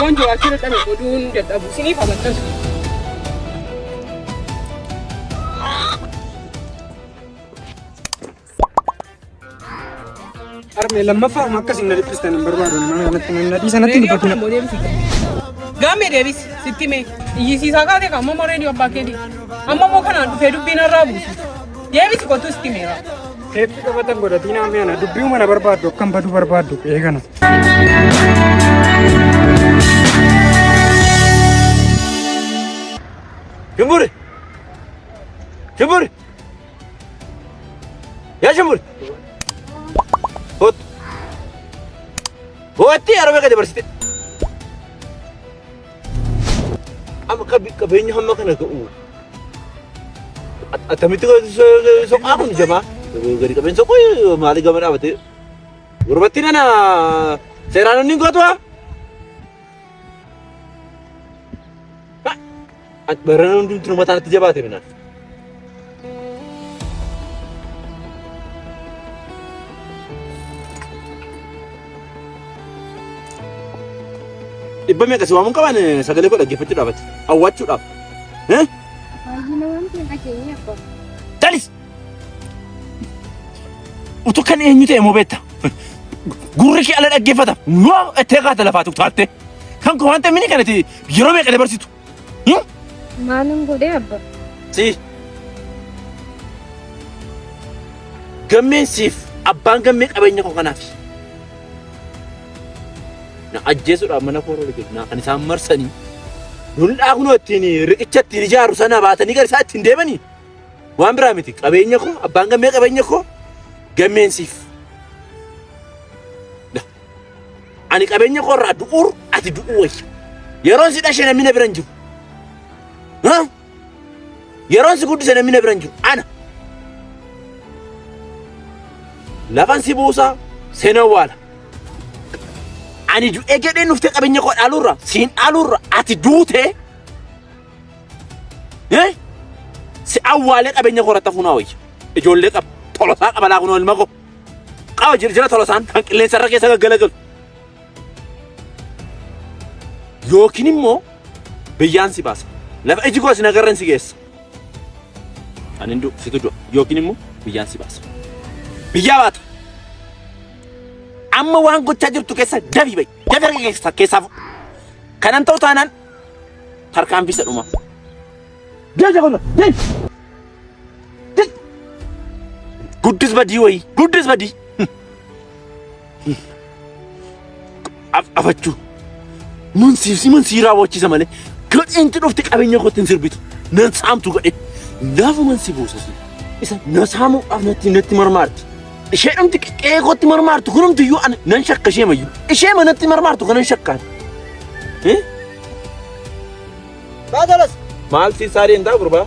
Waan jiraachuu dhaqame oduun dadhabu siniif amantan. Arme lammaffaa akkas hin dhiphistan hin barbaadu mana kanatti namni adii sanatti hin dubbatina. Gaamee deebis sitti mee iyyisiisaa kaatee kan ammoo reediyoo abbaa keetii amma immoo kanaan dhufee dubbiin irraa buusu deebis kottu sitti meera. Teephi qabatan godhatiin haamee ana dubbii mana barbaaddu akkam baduu barbaaddu eegana. Shumburi! Shumburi! Yaa Shumburi! Hooti araba ka dabarsite. Amma qabeenya hamma kana ga'u. Atamitti soqaa kun jamaa. Gadi qabeen soqoo maali gama dhaabate. Gurbatti nana seeraan inni gootuwa. Barana hundumti nu mataatti jabaate minaan. Dhibba meeqa si waamuun qaban sagalee koo dhaggeeffachuudhaaf ati hawwachuudhaaf. Baay'ina wanti hin dhageenye abba. Talis! Utuu kan eenyu ta'e moo beekta? Gurri kee ala dhaggeeffata. Yoo ettee kaata lafaatu taatte. Kan koo wanta mini kanatti yeroo meeqa dabarsitu? Maalin godhee abba? Si. Gammeen siif abbaan gammee qabeenya koo kanaafi. Na ajjeesuudhaaf mana kooroo dhigee na kan isaan marsanii lolaa kunoo ittiin riqicha ittiin ijaaru sana baatanii gara isaa ittiin deemanii waan biraa miti qabeenya koo abbaan gammee qabeenya koo gammeensiif ani qabeenya koo irraa du'uur ati du'uu wayya yeroon si dhashee namni na bira hin jiru yeroon si guddise namni na bira hin jiru ana lafan si buusaa seenaa waala. Ani du'ee gedhee nuftee qabeenya koo dhaaluurra siin dhaaluurra ati duute si awwaalee qabeenya koo irratti hafuunaa wayya ijoollee qaba tolosaa qaba laa kunoo ilma koo qaba jira tolosaan kan qilleensa irra keessa gaggalagalu yookiin immoo biyyaan si baasa lafa iji koo si nagarreen si geessa ani situ du'a yookiin immoo biyyaan si baasa biyyaa baata. Amma waan gochaa jirtu keessa dabii bayi. Dabii keessaaf. Kanan ta'u taanaan tarkaanfisa dhuma. Deeja kun deej. Guddis badii wayi. Guddis badii. Afachuu. Mun sii raawwachiisa malee. Gadheenti dhufte qabeenya kootti hin sirbitu. Nan saamtu gadhee. Laafuma si buusas. Isa na saamuudhaaf natti marmaarti. Ishee dhumti qeeqootti marmaartu kunumti iyyuu nan shakka ishee mayyuu. Ishee manatti marmaartu kanan shakkaan. Baatalas. Maal si saareen taa gurbaa?